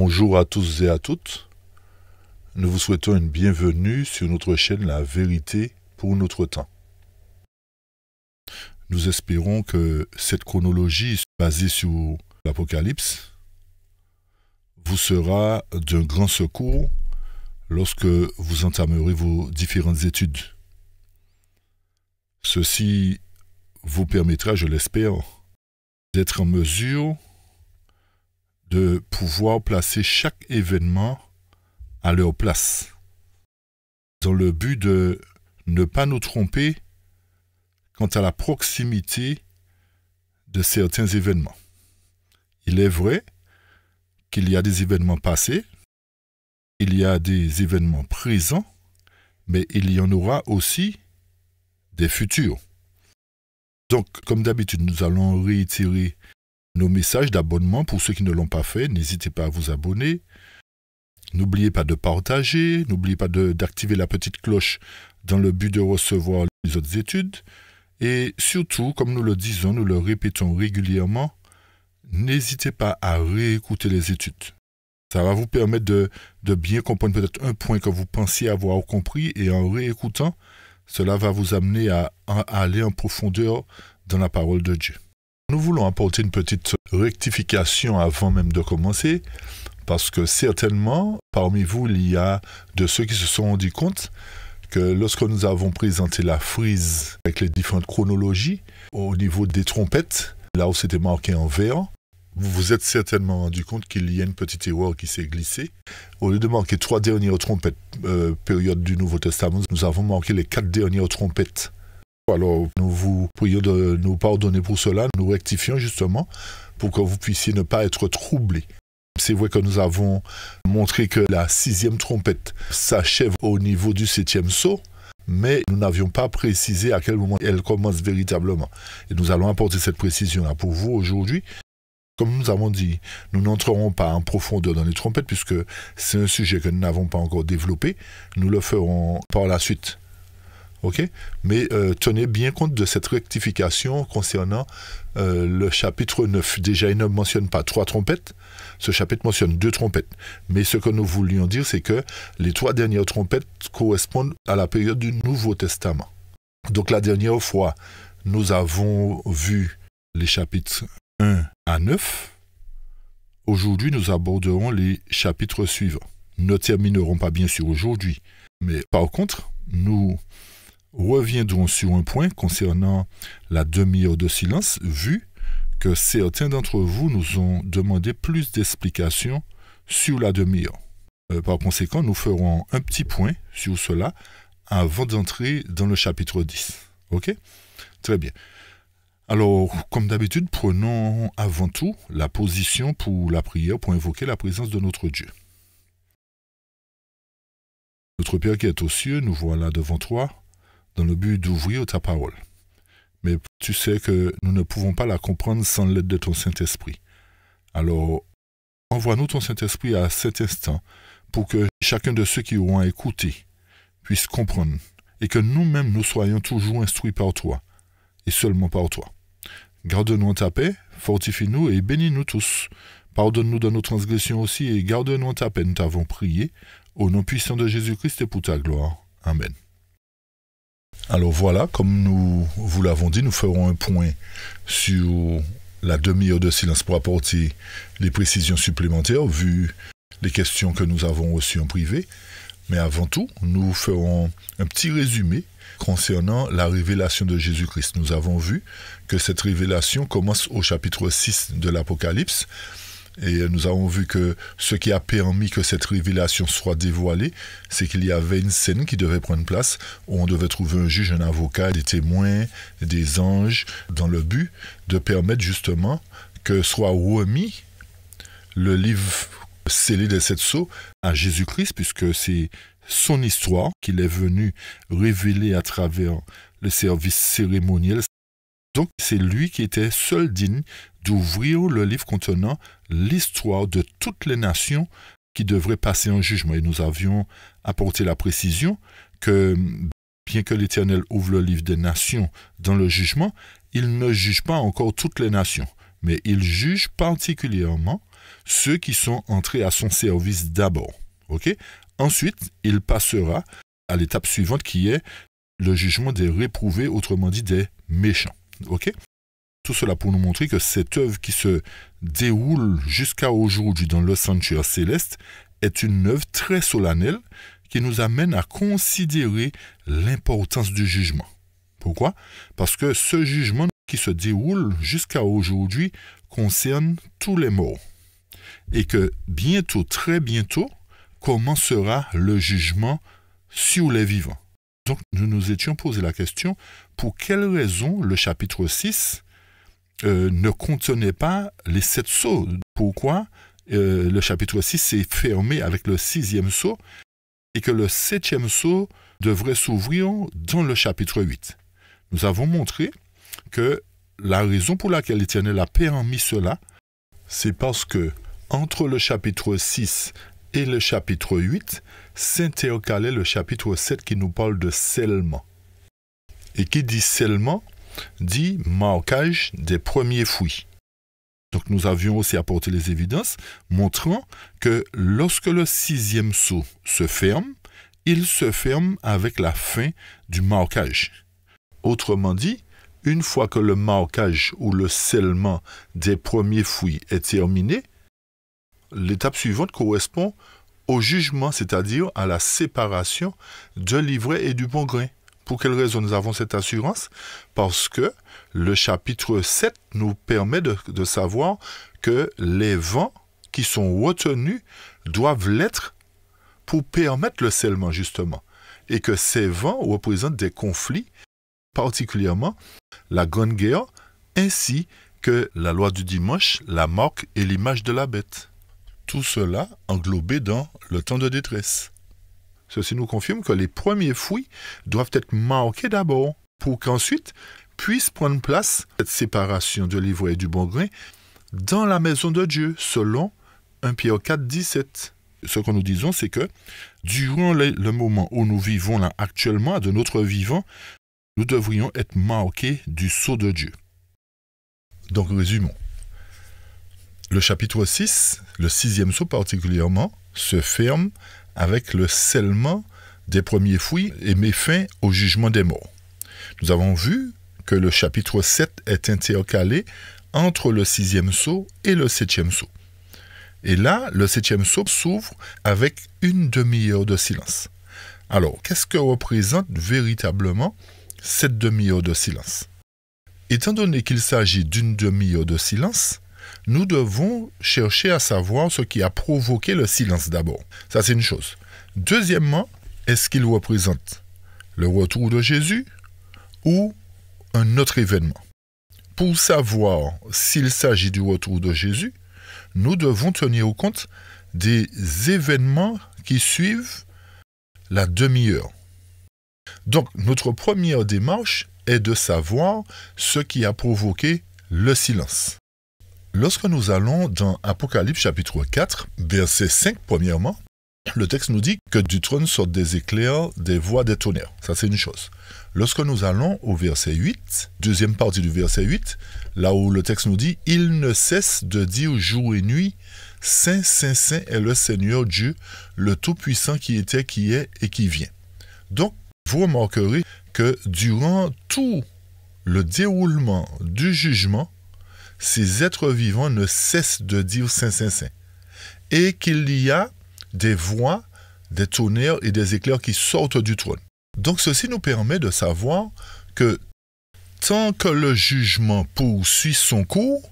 Bonjour à tous et à toutes. Nous vous souhaitons une bienvenue sur notre chaîne La Vérité pour notre temps. Nous espérons que cette chronologie basée sur l'Apocalypse vous sera d'un grand secours lorsque vous entamerez vos différentes études. Ceci vous permettra, je l'espère, d'être en mesure de pouvoir placer chaque événement à leur place, dans le but de ne pas nous tromper quant à la proximité de certains événements. Il est vrai qu'il y a des événements passés, il y a des événements présents, mais il y en aura aussi des futurs. Donc, comme d'habitude, nous allons réitérer nos messages d'abonnement. Pour ceux qui ne l'ont pas fait, n'hésitez pas à vous abonner. N'oubliez pas de partager, n'oubliez pas d'activer la petite cloche dans le but de recevoir les autres études. Et surtout, comme nous le disons, nous le répétons régulièrement, n'hésitez pas à réécouter les études. Ça va vous permettre de bien comprendre peut-être un point que vous pensiez avoir compris, et en réécoutant, cela va vous amener à aller en profondeur dans la parole de Dieu. Nous voulons apporter une petite rectification avant même de commencer, parce que certainement, parmi vous, il y a de ceux qui se sont rendus compte que lorsque nous avons présenté la frise avec les différentes chronologies, au niveau des trompettes, là où c'était marqué en vert, vous vous êtes certainement rendu compte qu'il y a une petite erreur qui s'est glissée. Au lieu de marquer 3 dernières trompettes, période du Nouveau Testament, nous avons marqué les 4 dernières trompettes. Alors, nous vous prions de nous pardonner pour cela. Nous rectifions justement pour que vous puissiez ne pas être troublés. C'est vrai que nous avons montré que la 6e trompette s'achève au niveau du 7e sceau, mais nous n'avions pas précisé à quel moment elle commence véritablement. Et nous allons apporter cette précision-là pour vous aujourd'hui. Comme nous avons dit, nous n'entrerons pas en profondeur dans les trompettes puisque c'est un sujet que nous n'avons pas encore développé. Nous le ferons par la suite. Okay? Mais tenez bien compte de cette rectification concernant le chapitre 9. Déjà, il ne mentionne pas 3 trompettes. Ce chapitre mentionne 2 trompettes. Mais ce que nous voulions dire, c'est que les 3 dernières trompettes correspondent à la période du Nouveau Testament. Donc la dernière fois, nous avons vu les chapitres 1 à 9. Aujourd'hui, nous aborderons les chapitres suivants. Nous ne terminerons pas bien sûr aujourd'hui. Mais par contre, nous reviendrons sur un point concernant la demi-heure de silence, vu que certains d'entre vous nous ont demandé plus d'explications sur la demi-heure. Par conséquent, nous ferons un petit point sur cela avant d'entrer dans le chapitre 10. Ok? Très bien. Alors, comme d'habitude, prenons avant tout la position pour la prière, pour invoquer la présence de notre Dieu. Notre Père qui est aux cieux, nous voilà devant toi, dans le but d'ouvrir ta parole. Mais tu sais que nous ne pouvons pas la comprendre sans l'aide de ton Saint-Esprit. Alors, envoie-nous ton Saint-Esprit à cet instant pour que chacun de ceux qui auront à écouter puisse comprendre et que nous-mêmes nous soyons toujours instruits par toi et seulement par toi. Garde-nous en ta paix, fortifie-nous et bénis-nous tous. Pardonne-nous de nos transgressions aussi et garde-nous en ta paix. Nous t'avons prié au nom puissant de Jésus-Christ et pour ta gloire. Amen. Alors voilà, comme nous vous l'avons dit, nous ferons un point sur la demi-heure de silence pour apporter les précisions supplémentaires vu les questions que nous avons reçues en privé. Mais avant tout, nous ferons un petit résumé concernant la révélation de Jésus-Christ. Nous avons vu que cette révélation commence au chapitre 6 de l'Apocalypse. Et nous avons vu que ce qui a permis que cette révélation soit dévoilée, c'est qu'il y avait une scène qui devait prendre place, où on devait trouver un juge, un avocat, des témoins, des anges, dans le but de permettre justement que soit remis le livre scellé des 7 sceaux à Jésus-Christ, puisque c'est son histoire qu'il est venu révéler à travers le service cérémoniel. Donc, c'est lui qui était seul digne d'ouvrir le livre contenant l'histoire de toutes les nations qui devraient passer en jugement. Et nous avions apporté la précision que, bien que l'Éternel ouvre le livre des nations dans le jugement, il ne juge pas encore toutes les nations, mais il juge particulièrement ceux qui sont entrés à son service d'abord. Okay? Ensuite, il passera à l'étape suivante qui est le jugement des réprouvés, autrement dit des méchants. Okay? Tout cela pour nous montrer que cette œuvre qui se déroule jusqu'à aujourd'hui dans le sanctuaire céleste est une œuvre très solennelle qui nous amène à considérer l'importance du jugement. Pourquoi? Parce que ce jugement qui se déroule jusqu'à aujourd'hui concerne tous les morts. Et que bientôt, très bientôt, commencera le jugement sur les vivants. Donc nous nous étions posé la question, pour quelle raison le chapitre 6 ne contenait pas les 7 sceaux? Pourquoi le chapitre 6 s'est fermé avec le 6e sceau et que le 7e sceau devrait s'ouvrir dans le chapitre 8? Nous avons montré que la raison pour laquelle l'Éternel a permis cela, c'est parce que entre le chapitre 6 et le chapitre 8 s'intercalait le chapitre 7 qui nous parle de scellement. Et qui dit scellement dit marquage des premiers fruits. Donc nous avions aussi apporté les évidences montrant que lorsque le 6e sceau se ferme, il se ferme avec la fin du marquage. Autrement dit, une fois que le marquage ou le scellement des premiers fruits est terminé, l'étape suivante correspond au jugement, c'est-à-dire à la séparation de l'ivraie et du bon grain. Pour quelle raison nous avons cette assurance? Parce que le chapitre 7 nous permet de savoir que les vents qui sont retenus doivent l'être pour permettre le scellement, justement. Et que ces vents représentent des conflits, particulièrement la Grande Guerre, ainsi que la loi du dimanche, la marque et l'image de la bête. Tout cela englobé dans le temps de détresse. Ceci nous confirme que les premiers fruits doivent être marqués d'abord, pour qu'ensuite puisse prendre place cette séparation de l'ivraie et du bon grain dans la maison de Dieu, selon 1 Pierre 4, 17. Ce que nous disons, c'est que durant le moment où nous vivons là actuellement, de notre vivant, nous devrions être marqués du sceau de Dieu. Donc résumons. Le chapitre 6, le 6e sceau particulièrement, se ferme avec le scellement des premiers fruits et met fin au jugement des morts. Nous avons vu que le chapitre 7 est intercalé entre le 6e sceau et le 7e sceau. Et là, le 7e sceau s'ouvre avec une demi-heure de silence. Alors, qu'est-ce que représente véritablement cette demi-heure de silence? Étant donné qu'il s'agit d'une demi-heure de silence, nous devons chercher à savoir ce qui a provoqué le silence d'abord. Ça, c'est une chose. Deuxièmement, est-ce qu'il représente le retour de Jésus ou un autre événement? Pour savoir s'il s'agit du retour de Jésus, nous devons tenir compte des événements qui suivent la demi-heure. Donc, notre première démarche est de savoir ce qui a provoqué le silence. Lorsque nous allons dans Apocalypse chapitre 4, verset 5, premièrement, le texte nous dit que du trône sortent des éclairs, des voix, des tonnerres. Ça, c'est une chose. Lorsque nous allons au verset 8, deuxième partie du verset 8, là où le texte nous dit « Il ne cesse de dire jour et nuit, Saint, Saint, Saint est le Seigneur Dieu, le Tout-Puissant qui était, qui est et qui vient. » Donc, vous remarquerez que durant tout le déroulement du jugement, ces êtres vivants ne cessent de dire Saint, Saint, Saint. Et qu'il y a des voix, des tonnerres et des éclairs qui sortent du trône. Donc ceci nous permet de savoir que tant que le jugement poursuit son cours,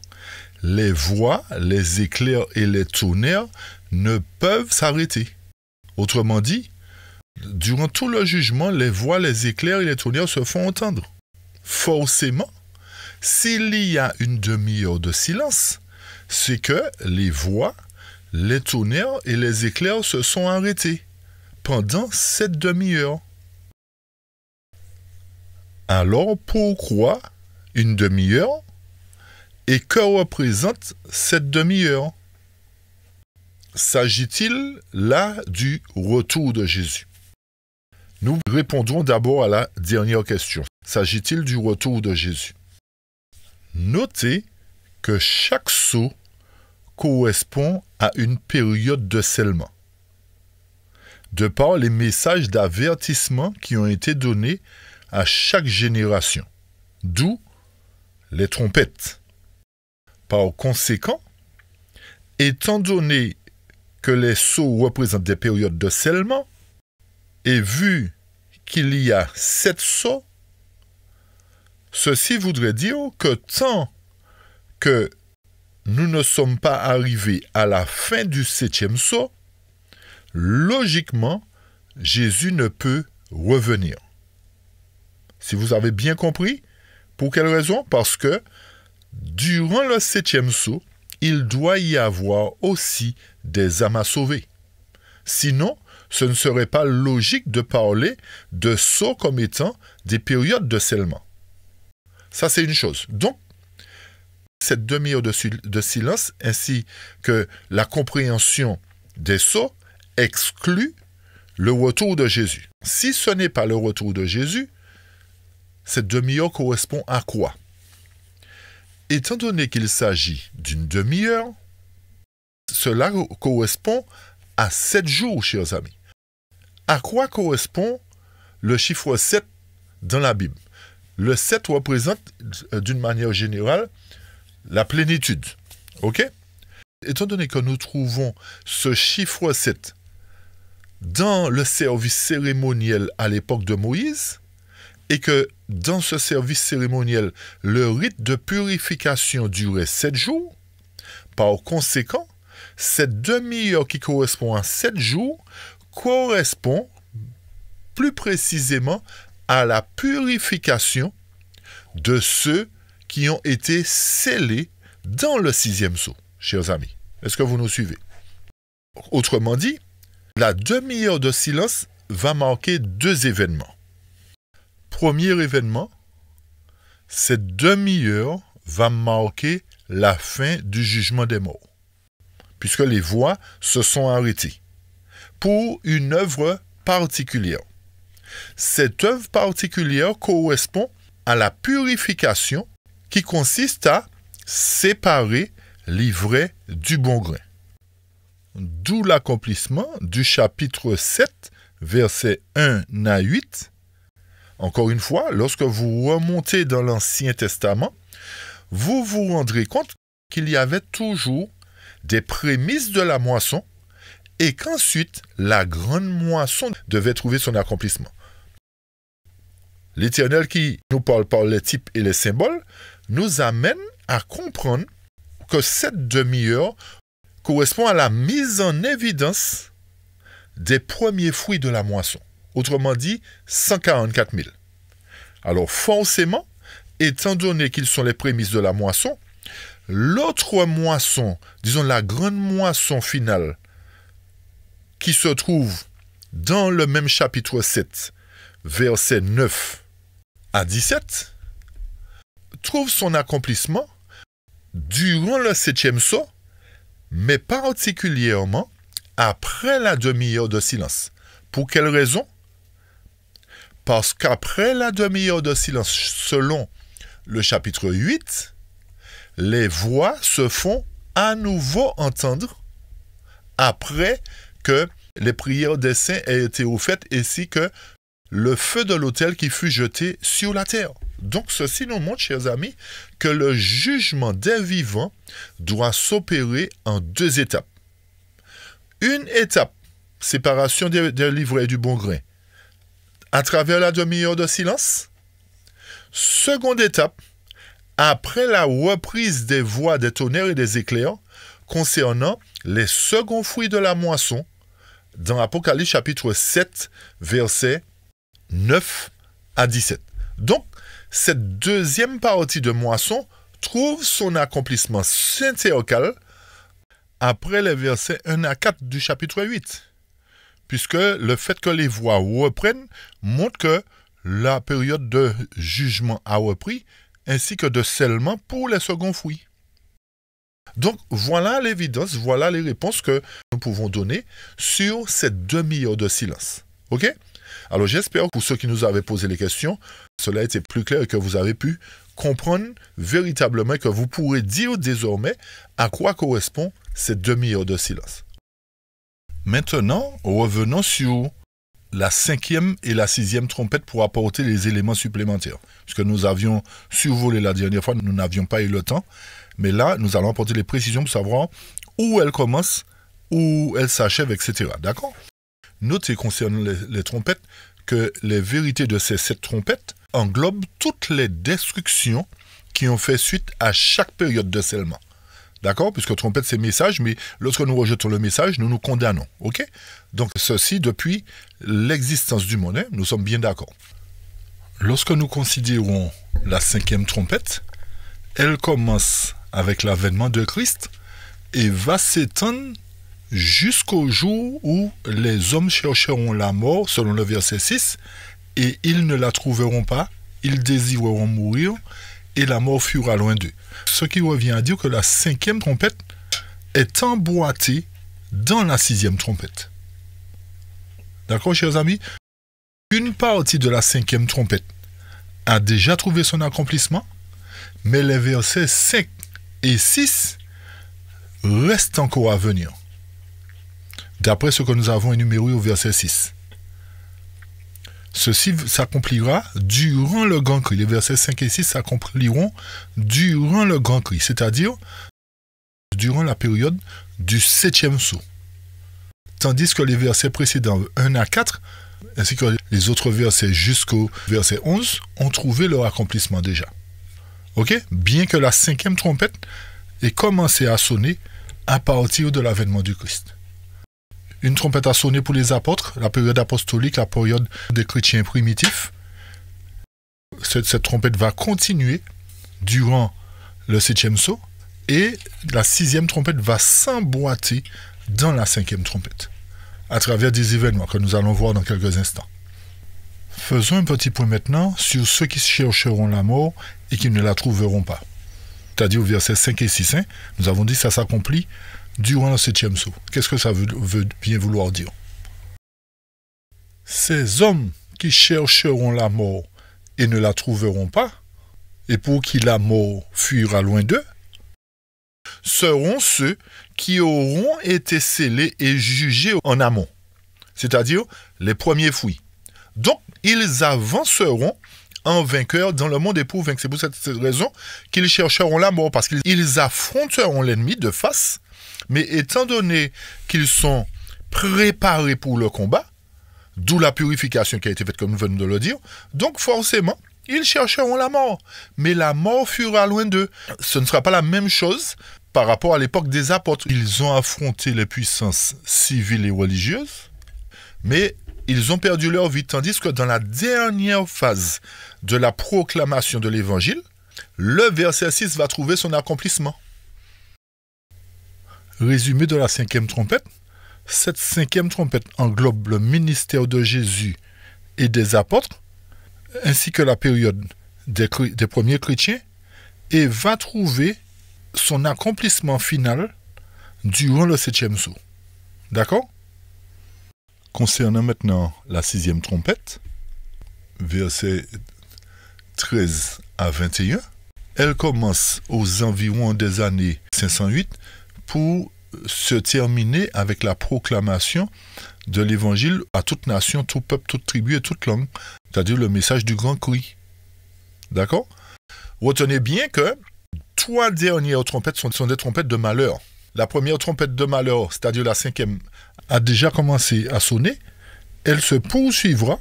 les voix, les éclairs et les tonnerres ne peuvent s'arrêter. Autrement dit, durant tout le jugement, les voix, les éclairs et les tonnerres se font entendre. Forcément, s'il y a une demi-heure de silence, c'est que les voix, les tonnerres et les éclairs se sont arrêtés pendant cette demi-heure. Alors, pourquoi une demi-heure et que représente cette demi-heure? S'agit-il là du retour de Jésus? Nous répondrons d'abord à la dernière question. S'agit-il du retour de Jésus? Notez que chaque sceau correspond à une période de scellement, de par les messages d'avertissement qui ont été donnés à chaque génération, d'où les trompettes. Par conséquent, étant donné que les sceaux représentent des périodes de scellement, et vu qu'il y a 7 sceaux, ceci voudrait dire que tant que nous ne sommes pas arrivés à la fin du 7e sceau, logiquement, Jésus ne peut revenir. Si vous avez bien compris, pour quelle raison? Parce que durant le 7e sceau, il doit y avoir aussi des âmes à sauver. Sinon, ce ne serait pas logique de parler de sceaux comme étant des périodes de scellement. Ça, c'est une chose. Donc, cette demi-heure de silence ainsi que la compréhension des sceaux exclut le retour de Jésus. Si ce n'est pas le retour de Jésus, cette demi-heure correspond à quoi? Étant donné qu'il s'agit d'une demi-heure, cela correspond à 7 jours, chers amis. À quoi correspond le chiffre 7 dans la Bible? Le 7 représente, d'une manière générale, la plénitude. Ok? Étant donné que nous trouvons ce chiffre 7 dans le service cérémoniel à l'époque de Moïse, et que dans ce service cérémoniel, le rite de purification durait 7 jours, par conséquent, cette demi-heure qui correspond à 7 jours correspond plus précisément à la purification de ceux qui ont été scellés dans le 6e sceau, chers amis. Est-ce que vous nous suivez? Autrement dit, la demi-heure de silence va marquer 2 événements. Premier événement, cette demi-heure va marquer la fin du jugement des morts, puisque les voix se sont arrêtées pour une œuvre particulière. Cette œuvre particulière correspond à la purification qui consiste à séparer l'ivraie du bon grain. D'où l'accomplissement du chapitre 7, versets 1 à 8. Encore une fois, lorsque vous remontez dans l'Ancien Testament, vous vous rendrez compte qu'il y avait toujours des prémices de la moisson et qu'ensuite la grande moisson devait trouver son accomplissement. L'Éternel qui nous parle par les types et les symboles nous amène à comprendre que cette demi-heure correspond à la mise en évidence des premiers fruits de la moisson. Autrement dit, 144 000. Alors forcément, étant donné qu'ils sont les prémices de la moisson, l'autre moisson, disons la grande moisson finale, qui se trouve dans le même chapitre 7, versets 9 à 17, trouve son accomplissement durant le 7e sceau, mais particulièrement après la demi-heure de silence. Pour quelle raison? Parce qu'après la demi-heure de silence, selon le chapitre 8, les voix se font à nouveau entendre après que les prières des saints aient été offertes ainsi que le feu de l'autel qui fut jeté sur la terre. Donc ceci nous montre, chers amis, que le jugement des vivants doit s'opérer en 2 étapes. Une étape, séparation des l'ivraie et du bon grain, à travers la demi-heure de silence. Seconde étape, après la reprise des voix des tonnerres et des éclairs concernant les seconds fruits de la moisson dans Apocalypse chapitre 7, versets 9 à 17. Donc, cette deuxième partie de moisson trouve son accomplissement synthéocal après les versets 1 à 4 du chapitre 8. Puisque le fait que les voix reprennent montre que la période de jugement a repris, ainsi que de scellement pour les seconds fruits. Donc, voilà l'évidence, voilà les réponses que nous pouvons donner sur cette demi-heure de silence. OK? Alors, j'espère que pour ceux qui nous avaient posé les questions, cela a été plus clair et que vous avez pu comprendre véritablement que vous pourrez dire désormais à quoi correspond cette demi-heure de silence. Maintenant, revenons sur la 5e et la 6e trompette pour apporter les éléments supplémentaires. Puisque nous avions survolé la dernière fois, nous n'avions pas eu le temps. Mais là, nous allons apporter les précisions pour savoir où elle commence, où elle s'achève, etc. D'accord? Notez concernant les trompettes que les vérités de ces 7 trompettes englobent toutes les destructions qui ont fait suite à chaque période de scellement. D'accord? Puisque trompette, c'est message, mais lorsque nous rejetons le message, nous nous condamnons. OK? Donc, ceci depuis l'existence du monde, hein, nous sommes bien d'accord. Lorsque nous considérons la 5e trompette, elle commence avec l'avènement de Christ et va s'étendre jusqu'au jour où les hommes chercheront la mort, selon le verset 6, et ils ne la trouveront pas, ils désireront mourir, et la mort fuira loin d'eux. Ce qui revient à dire que la 5e trompette est emboîtée dans la 6e trompette. D'accord, chers amis? Une partie de la 5e trompette a déjà trouvé son accomplissement, mais les versets 5 et 6 restent encore à venir, d'après ce que nous avons énuméré au verset 6. Ceci s'accomplira durant le grand cri. Les versets 5 et 6 s'accompliront durant le grand cri, c'est-à-dire durant la période du 7e sceau. Tandis que les versets précédents 1 à 4, ainsi que les autres versets jusqu'au verset 11, ont trouvé leur accomplissement déjà. Ok? Bien que la 5e trompette ait commencé à sonner à partir de l'avènement du Christ. Une trompette a sonné pour les apôtres, la période apostolique, la période des chrétiens primitifs. Cette trompette va continuer durant le 7e sceau et la 6e trompette va s'emboîter dans la 5e trompette à travers des événements que nous allons voir dans quelques instants. Faisons un petit point maintenant sur ceux qui chercheront la mort et qui ne la trouveront pas. C'est-à-dire au verset 5 et 6, hein, nous avons dit que ça s'accomplit durant le 7e sceau. Qu'est-ce que ça veut bien vouloir dire? Ces hommes qui chercheront la mort et ne la trouveront pas, et pour qui la mort fuira loin d'eux, seront ceux qui auront été scellés et jugés en amont, c'est-à-dire les premiers fruits. Donc, ils avanceront en vainqueurs dans le monde et pour vaincre. C'est pour cette raison qu'ils chercheront la mort, parce qu'ils affronteront l'ennemi de face, mais étant donné qu'ils sont préparés pour le combat, d'où la purification qui a été faite, comme nous venons de le dire, donc forcément, ils chercheront la mort. Mais la mort fuira loin d'eux. Ce ne sera pas la même chose par rapport à l'époque des apôtres. Ils ont affronté les puissances civiles et religieuses, mais ils ont perdu leur vie, tandis que dans la dernière phase de la proclamation de l'évangile, le verset 6 va trouver son accomplissement. Résumé de la 5e trompette, cette 5e trompette englobe le ministère de Jésus et des apôtres, ainsi que la période des premiers chrétiens, et va trouver son accomplissement final durant le 7e sceau. D'accord? Concernant maintenant la 6e trompette, versets 13 à 21, elle commence aux environs des années 508 pour se terminer avec la proclamation de l'évangile à toute nation, tout peuple, toute tribu et toute langue, c'est-à-dire le message du grand cri. D'accord? Retenez bien que 3 dernières trompettes sont des trompettes de malheur. La première trompette de malheur, c'est-à-dire la 5e, a déjà commencé à sonner. Elle se poursuivra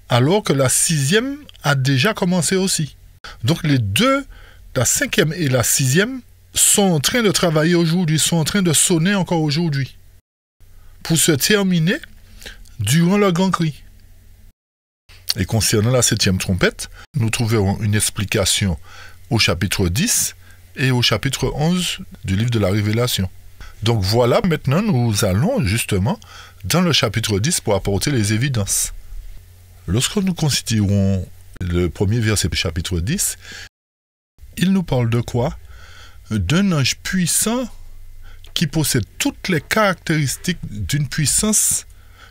alors que la 6e a déjà commencé aussi. Donc les deux, la 5e et la 6e, sont en train de travailler aujourd'hui, sont en train de sonner encore aujourd'hui, pour se terminer durant le grand cri. Et concernant la 7e trompette, nous trouverons une explication au chapitre 10 et au chapitre 11 du livre de la Révélation. Donc voilà, maintenant nous allons justement dans le chapitre 10 pour apporter les évidences. Lorsque nous considérons le premier verset du chapitre 10, il nous parle de quoi? D'un ange puissant qui possède toutes les caractéristiques d'une puissance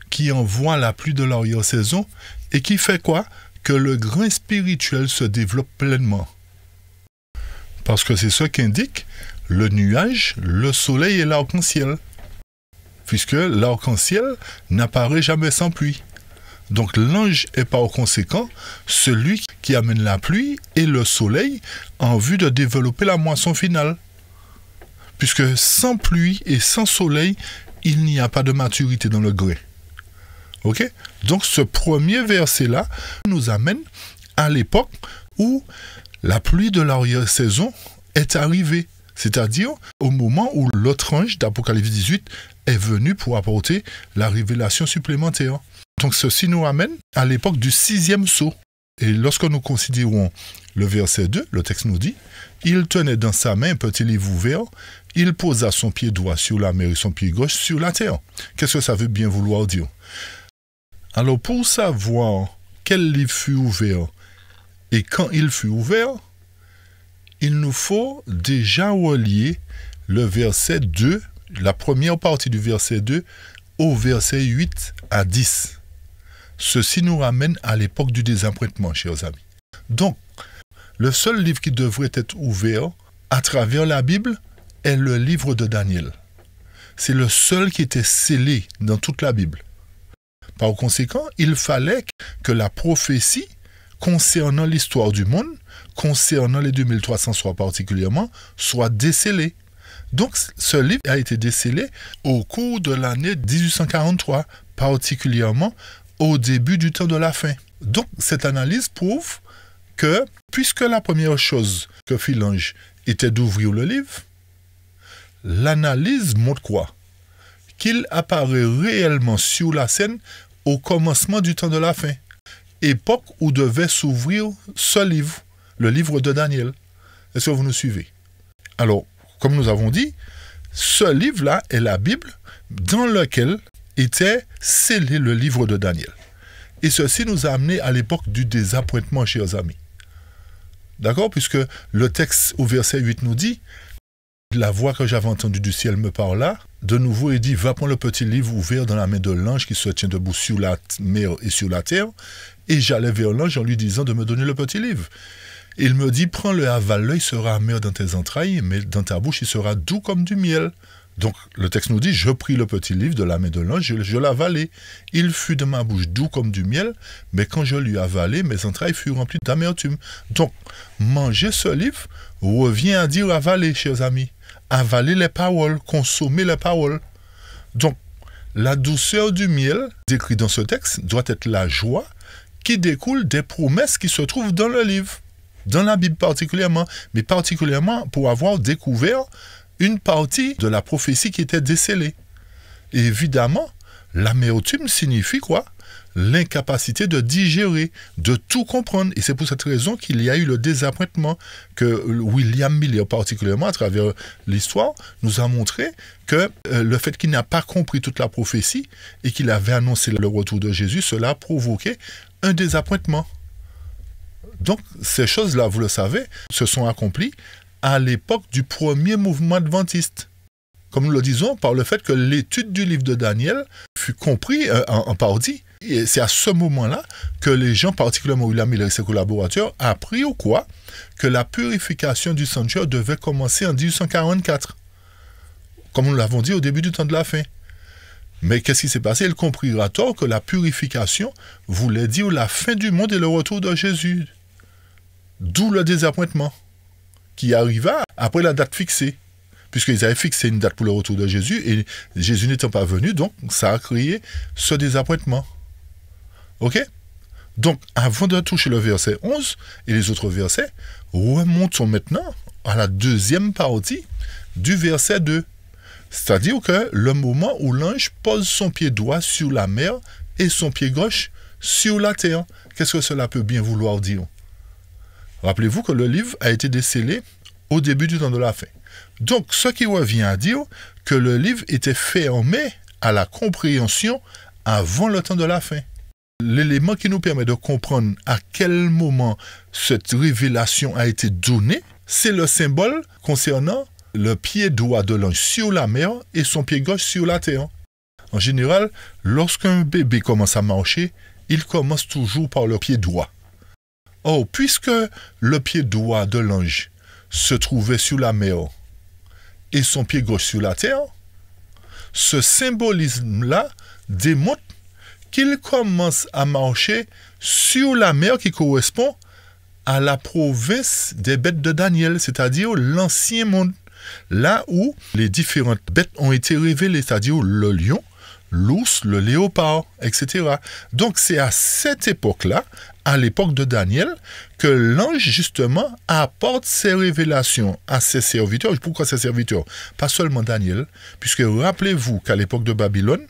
qui envoie la pluie de l'arrière-saison et qui fait quoi? Que le grain spirituel se développe pleinement. Parce que c'est ce qu'indique le nuage, le soleil et l'arc-en-ciel. Puisque l'arc-en-ciel n'apparaît jamais sans pluie. Donc l'ange est par conséquent celui qui amène la pluie et le soleil en vue de développer la moisson finale. Puisque sans pluie et sans soleil, il n'y a pas de maturité dans le grain. Ok? Donc ce premier verset-là nous amène à l'époque où la pluie de l'arrière-saison est arrivée. C'est-à-dire au moment où l'autre ange d'Apocalypse 18 est venu pour apporter la révélation supplémentaire. Donc ceci nous amène à l'époque du 6e sceau. Et lorsque nous considérons le verset 2, le texte nous dit « Il tenait dans sa main un petit livre ouvert, il posa son pied droit sur la mer et son pied gauche sur la terre. » Qu'est-ce que ça veut bien vouloir dire? Alors pour savoir quel livre fut ouvert et quand il fut ouvert, il nous faut déjà relier le verset 2, la première partie du verset 2, au verset 8 à 10. Ceci nous ramène à l'époque du désappointement, chers amis. Donc, le seul livre qui devrait être ouvert à travers la Bible est le livre de Daniel. C'est le seul qui était scellé dans toute la Bible. Par conséquent, il fallait que la prophétie concernant l'histoire du monde, concernant les 2303 particulièrement, soit décellée. Donc, ce livre a été décellé au cours de l'année 1843, particulièrement au début du temps de la fin. Donc, cette analyse prouve que, puisque la première chose que fit l'ange était d'ouvrir le livre, l'analyse montre quoi? Qu'il apparaît réellement sur la scène au commencement du temps de la fin, époque où devait s'ouvrir ce livre, le livre de Daniel. Est-ce que vous nous suivez? Alors, comme nous avons dit, ce livre-là est la Bible dans lequel était scellé le livre de Daniel. Et ceci nous a amené à l'époque du désappointement, chers amis. D'accord? Puisque le texte au verset 8 nous dit « La voix que j'avais entendue du ciel me parla. De nouveau, il dit « Va prendre le petit livre ouvert dans la main de l'ange qui se tient debout sur la mer et sur la terre. » Et j'allais vers l'ange en lui disant de me donner le petit livre. Il me dit « Prends-le, avale-le, il sera amer dans tes entrailles, mais dans ta bouche, il sera doux comme du miel. » Donc, le texte nous dit « Je pris le petit livre de la main de l'ange, je l'avalai. Il fut de ma bouche doux comme du miel, mais quand je l'eus avalé, mes entrailles furent remplies d'amertume. » Donc, manger ce livre revient à dire avaler, chers amis. Avaler les paroles, consommer les paroles. Donc, la douceur du miel, décrit dans ce texte, doit être la joie qui découle des promesses qui se trouvent dans le livre, dans la Bible particulièrement, mais particulièrement pour avoir découvert une partie de la prophétie qui était décellée. Et évidemment, l'amertume signifie quoi? L'incapacité de digérer, de tout comprendre. Et c'est pour cette raison qu'il y a eu le désappointement que William Miller, particulièrement à travers l'histoire, nous a montré que le fait qu'il n'a pas compris toute la prophétie et qu'il avait annoncé le retour de Jésus, cela a provoqué un désappointement. Donc, ces choses-là, vous le savez, se sont accomplies à l'époque du premier mouvement adventiste. Comme nous le disons, par le fait que l'étude du livre de Daniel fut compris en partie. Et c'est à ce moment-là que les gens, particulièrement William Miller et ses collaborateurs, apprirent ou quoi que la purification du sanctuaire devait commencer en 1844. Comme nous l'avons dit au début du temps de la fin. Mais qu'est-ce qui s'est passé? Ils comprirent à tort que la purification voulait dire la fin du monde et le retour de Jésus. D'où le désappointement qui arriva après la date fixée. Puisqu'ils avaient fixé une date pour le retour de Jésus et Jésus n'étant pas venu, donc ça a créé ce désappointement. Ok? Donc, avant de toucher le verset 11 et les autres versets, remontons maintenant à la deuxième partie du verset 2. C'est-à-dire que le moment où l'ange pose son pied droit sur la mer et son pied gauche sur la terre. Qu'est-ce que cela peut bien vouloir dire? Rappelez-vous que le livre a été décellé au début du temps de la fin. Donc, ce qui revient à dire que le livre était fermé à la compréhension avant le temps de la fin. L'élément qui nous permet de comprendre à quel moment cette révélation a été donnée, c'est le symbole concernant le pied droit de l'ange sur la mer et son pied gauche sur la terre. En général, lorsqu'un bébé commence à marcher, il commence toujours par le pied droit. Or, puisque le pied droit de l'ange se trouvait sur la mer et son pied gauche sur la terre, ce symbolisme-là démontre qu'il commence à marcher sur la mer qui correspond à la province des bêtes de Daniel, c'est-à-dire l'ancien monde, là où les différentes bêtes ont été révélées, c'est-à-dire le lion, l'ours, le léopard, etc. Donc c'est à cette époque-là, à l'époque de Daniel, que l'ange justement apporte ses révélations à ses serviteurs. Pourquoi ses serviteurs? Pas seulement Daniel, puisque rappelez-vous qu'à l'époque de Babylone,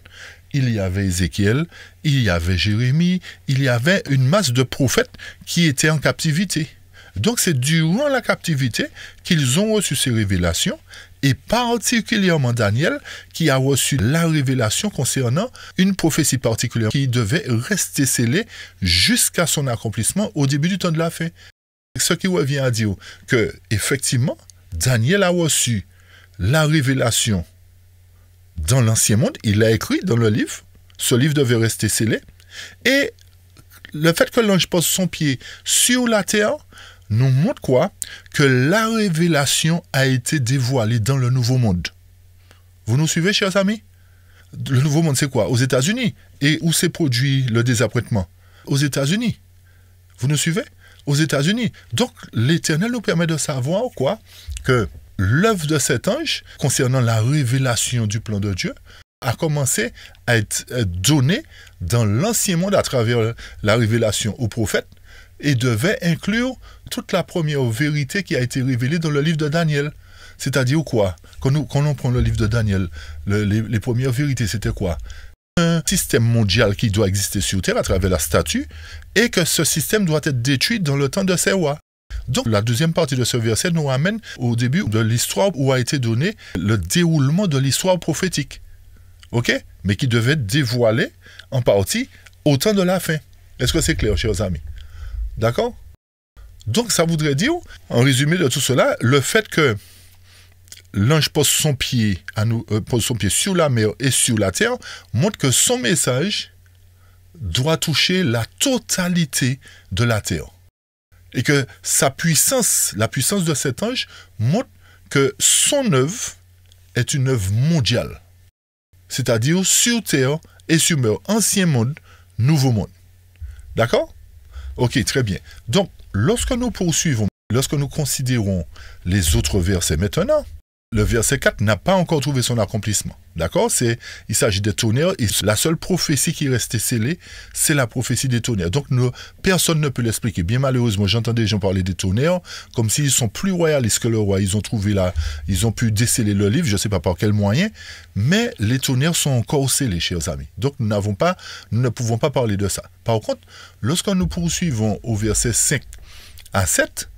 il y avait Ézéchiel, il y avait Jérémie, il y avait une masse de prophètes qui étaient en captivité. Donc c'est durant la captivité qu'ils ont reçu ces révélations, et particulièrement Daniel qui a reçu la révélation concernant une prophétie particulière qui devait rester scellée jusqu'à son accomplissement au début du temps de la fin. Ce qui revient à dire que effectivement Daniel a reçu la révélation dans l'ancien monde, il l'a écrit dans le livre, ce livre devait rester scellé, et le fait que l'ange pose son pied sur la terre nous montre quoi? Que la révélation a été dévoilée dans le nouveau monde. Vous nous suivez, chers amis? Le nouveau monde, c'est quoi? Aux États-Unis. Et où s'est produit le désapprêtement? Aux États-Unis. Vous nous suivez? Aux États-Unis. Donc, l'Éternel nous permet de savoir quoi? Que l'œuvre de cet ange, concernant la révélation du plan de Dieu, a commencé à être donnée dans l'ancien monde à travers la révélation aux prophètes, et devait inclure toute la première vérité qui a été révélée dans le livre de Daniel. C'est-à-dire quoi? Quand on prend le livre de Daniel, les premières vérités, c'était quoi? Un système mondial qui doit exister sur Terre à travers la statue, et que ce système doit être détruit dans le temps de ses rois. Donc la deuxième partie de ce verset nous ramène au début de l'histoire où a été donné le déroulement de l'histoire prophétique. Ok? Mais qui devait être dévoilé en partie au temps de la fin. Est-ce que c'est clair, chers amis? D'accord? Donc ça voudrait dire, en résumé de tout cela, le fait que l'ange pose son pied sur la mer et sur la terre, montre que son message doit toucher la totalité de la terre. Et que sa puissance, la puissance de cet ange, montre que son œuvre est une œuvre mondiale. C'est-à-dire sur terre et sur mer, ancien monde, nouveau monde. D'accord? Ok, très bien. Donc, lorsque nous poursuivons, lorsque nous considérons les autres versets maintenant, le verset 4 n'a pas encore trouvé son accomplissement. D'accord? Il s'agit des tonnerres, et la seule prophétie qui est restée scellée, c'est la prophétie des tonnerres. Donc, personne ne peut l'expliquer. Bien malheureusement, j'entends des gens parler des tonnerres, comme s'ils sont plus royalistes que le roi. Ils ont pu déceler le livre, je ne sais pas par quel moyen, mais les tonnerres sont encore scellés, chers amis. Donc, nous ne pouvons pas parler de ça. Par contre, lorsque nous poursuivons au verset 5 à 7,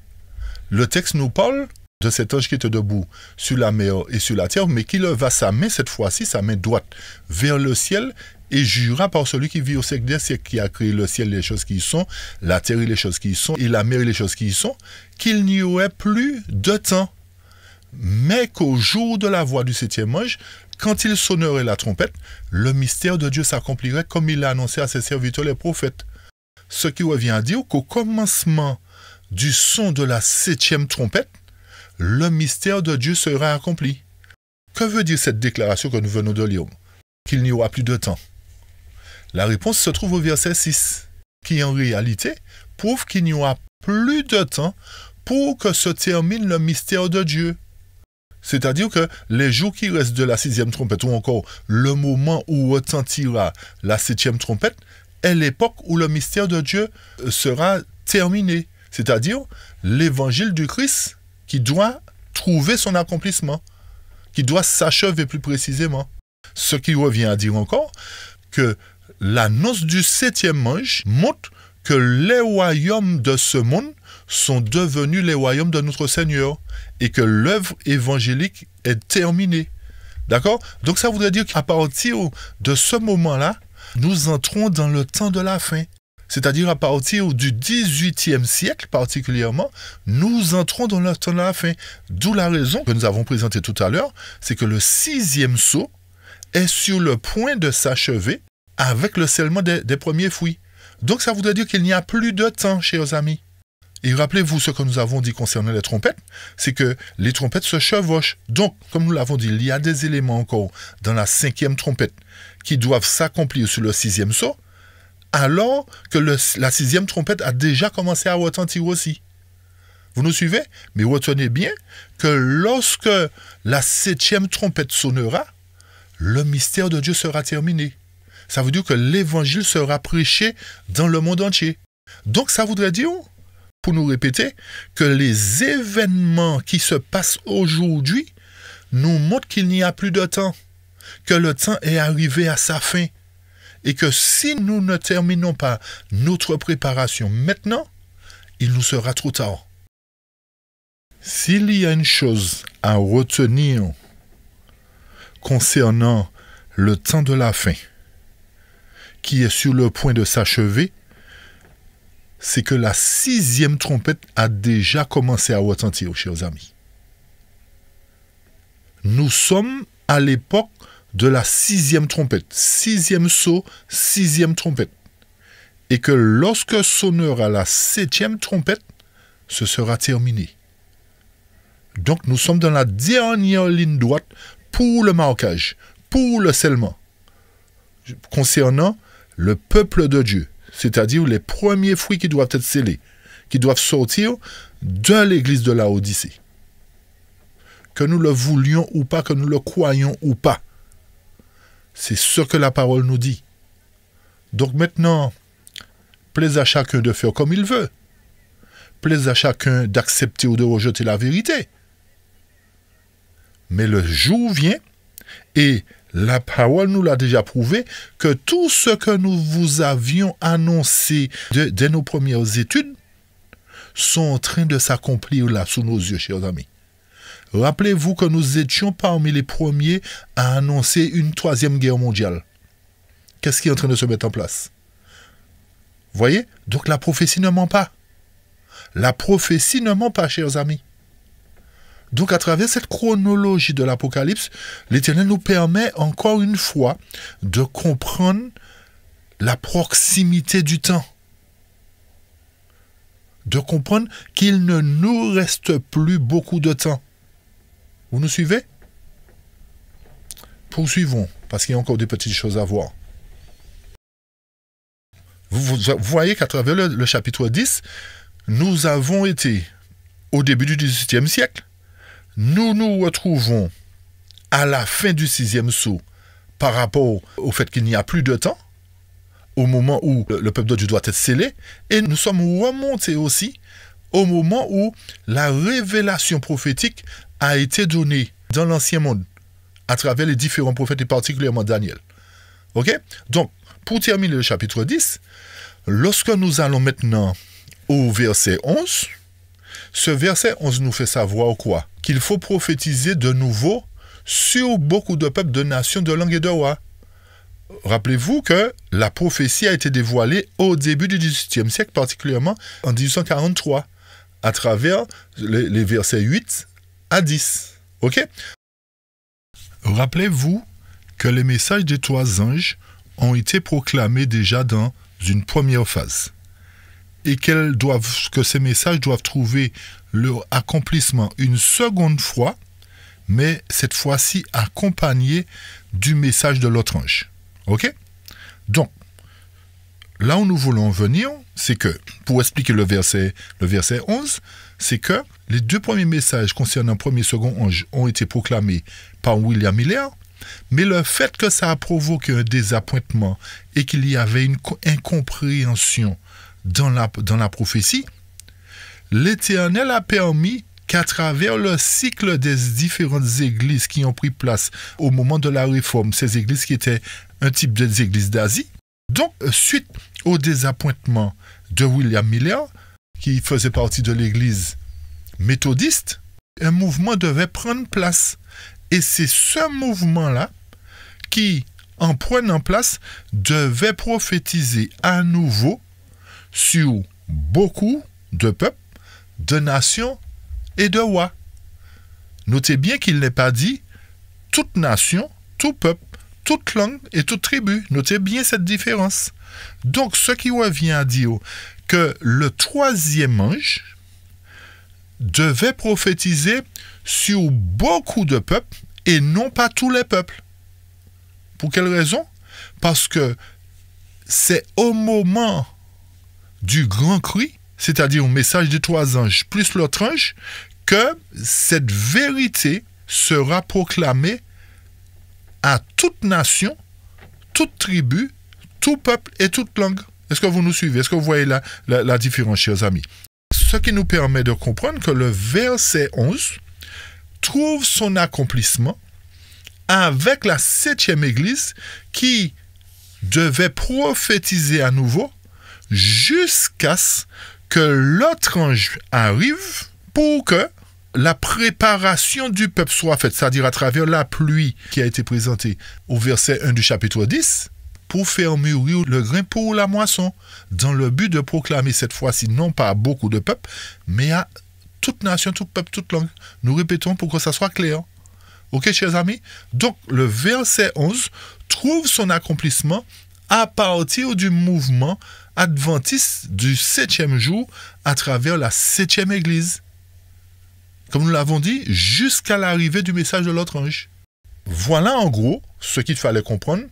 le texte nous parle de cet ange qui était debout sur la mer et sur la terre, mais qui leva sa main, cette fois-ci, sa main droite, vers le ciel, et jura par celui qui vit au siècle des siècles, qui a créé le ciel et les choses qui y sont, la terre et les choses qui y sont, et la mer et les choses qui y sont, qu'il n'y aurait plus de temps, mais qu'au jour de la voix du septième ange, quand il sonnerait la trompette, le mystère de Dieu s'accomplirait comme il l'a annoncé à ses serviteurs les prophètes. Ce qui revient à dire qu'au commencement du son de la septième trompette, le mystère de Dieu sera accompli. Que veut dire cette déclaration que nous venons de lire? Qu'il n'y aura plus de temps. La réponse se trouve au verset 6, qui en réalité prouve qu'il n'y aura plus de temps pour que se termine le mystère de Dieu. C'est-à-dire que les jours qui restent de la sixième trompette, ou encore le moment où retentira la septième trompette, est l'époque où le mystère de Dieu sera terminé. C'est-à-dire l'évangile du Christ qui doit trouver son accomplissement, qui doit s'achever plus précisément. Ce qui revient à dire encore que l'annonce du septième ange montre que les royaumes de ce monde sont devenus les royaumes de notre Seigneur et que l'œuvre évangélique est terminée. D'accord? Donc ça voudrait dire qu'à partir de ce moment-là, nous entrons dans le temps de la fin. C'est-à-dire à partir du XVIIIe siècle particulièrement, nous entrons dans le temps de la fin. D'où la raison que nous avons présentée tout à l'heure, c'est que le sixième sceau est sur le point de s'achever avec le scellement des premiers fruits. Donc ça voudrait dire qu'il n'y a plus de temps, chers amis. Et rappelez-vous ce que nous avons dit concernant les trompettes, c'est que les trompettes se chevauchent. Donc, comme nous l'avons dit, il y a des éléments encore dans la 5e trompette qui doivent s'accomplir sur le 6e sceau, alors que la 6e trompette a déjà commencé à retentir aussi. Vous nous suivez? Mais retenez bien que lorsque la 7e trompette sonnera, le mystère de Dieu sera terminé. Ça veut dire que l'évangile sera prêché dans le monde entier. Donc ça voudrait dire, pour nous répéter, que les événements qui se passent aujourd'hui nous montrent qu'il n'y a plus de temps, que le temps est arrivé à sa fin, et que si nous ne terminons pas notre préparation maintenant, il nous sera trop tard. S'il y a une chose à retenir concernant le temps de la fin, qui est sur le point de s'achever, c'est que la 6e trompette a déjà commencé à retentir, chers amis. Nous sommes à l'époque de la 6e trompette, 6e sceau, 6e trompette. Et que lorsque sonnera la 7e trompette, ce sera terminé. Donc nous sommes dans la dernière ligne droite pour le marquage, pour le scellement, concernant le peuple de Dieu. C'est-à-dire les premiers fruits qui doivent être scellés, qui doivent sortir de l'église de Laodicée. Que nous le voulions ou pas, que nous le croyions ou pas. C'est ce que la parole nous dit. Donc maintenant, plaise à chacun de faire comme il veut. Plaise à chacun d'accepter ou de rejeter la vérité. Mais le jour vient et la parole nous l'a déjà prouvé que tout ce que nous vous avions annoncé dès nos premières études sont en train de s'accomplir là, sous nos yeux, chers amis. Rappelez-vous que nous étions parmi les premiers à annoncer une 3e guerre mondiale. Qu'est-ce qui est en train de se mettre en place? Voyez? Donc la prophétie ne ment pas. La prophétie ne ment pas, chers amis. Donc, à travers cette chronologie de l'Apocalypse, l'Éternel nous permet encore une fois de comprendre la proximité du temps. De comprendre qu'il ne nous reste plus beaucoup de temps. Vous nous suivez? Poursuivons, parce qu'il y a encore des petites choses à voir. Vous voyez qu'à travers le chapitre 10, nous avons été au début du XVIIIe siècle. Nous nous retrouvons à la fin du 6e sceau par rapport au fait qu'il n'y a plus de temps, au moment où le peuple de Dieu doit être scellé, et nous sommes remontés aussi au moment où la révélation prophétique a été donnée dans l'Ancien Monde, à travers les différents prophètes et particulièrement Daniel. Ok? Donc, pour terminer le chapitre 10, lorsque nous allons maintenant au verset 11, ce verset 11 nous fait savoir quoi? Qu'il faut prophétiser de nouveau sur beaucoup de peuples, de nations, de langues et de rois. Rappelez-vous que la prophétie a été dévoilée au début du XVIIIe siècle, particulièrement en 1843, à travers les versets 8 à 10. Ok? Rappelez-vous que les messages des 3 anges ont été proclamés déjà dans une première phase. Et que ces messages doivent trouver leur accomplissement une seconde fois, mais cette fois-ci accompagné du message de l'autre ange. Ok? Donc, là où nous voulons venir, c'est que, pour expliquer le verset 11, c'est que les 2 premiers messages concernant premier et second ange ont été proclamés par William Miller, mais le fait que ça a provoqué un désappointement et qu'il y avait une incompréhension dans la prophétie, l'Éternel a permis qu'à travers le cycle des différentes églises qui ont pris place au moment de la Réforme, ces églises qui étaient un type des églises d'Asie, donc suite au désappointement de William Miller, qui faisait partie de l'église méthodiste, un mouvement devait prendre place. Et c'est ce mouvement-là qui, en prenant place, devait prophétiser à nouveau sur beaucoup de peuples, de nations et de rois. Notez bien qu'il n'est pas dit toute nation, tout peuple, toute langue et toute tribu. Notez bien cette différence. Donc, ce qui revient à dire que le 3e ange devait prophétiser sur beaucoup de peuples et non pas tous les peuples. Pour quelle raison? Parce que c'est au moment du grand cri, c'est-à-dire au message des 3 anges plus l'autre ange, que cette vérité sera proclamée à toute nation, toute tribu, tout peuple et toute langue. Est-ce que vous nous suivez? Est-ce que vous voyez la différence, chers amis? Ce qui nous permet de comprendre que le verset 11 trouve son accomplissement avec la 7e église qui devait prophétiser à nouveau jusqu'à ce que l'autre ange arrive pour que la préparation du peuple soit faite, c'est-à-dire à travers la pluie qui a été présentée au verset 1 du chapitre 10, pour faire mûrir le grain pour la moisson, dans le but de proclamer cette fois-ci non pas à beaucoup de peuples, mais à toute nation, tout peuple, toute langue. Nous répétons pour que ça soit clair. Ok, chers amis? Donc, le verset 11 trouve son accomplissement à partir du mouvement adventiste du 7e jour à travers la 7e église. Comme nous l'avons dit, jusqu'à l'arrivée du message de l'autre ange. Voilà en gros ce qu'il fallait comprendre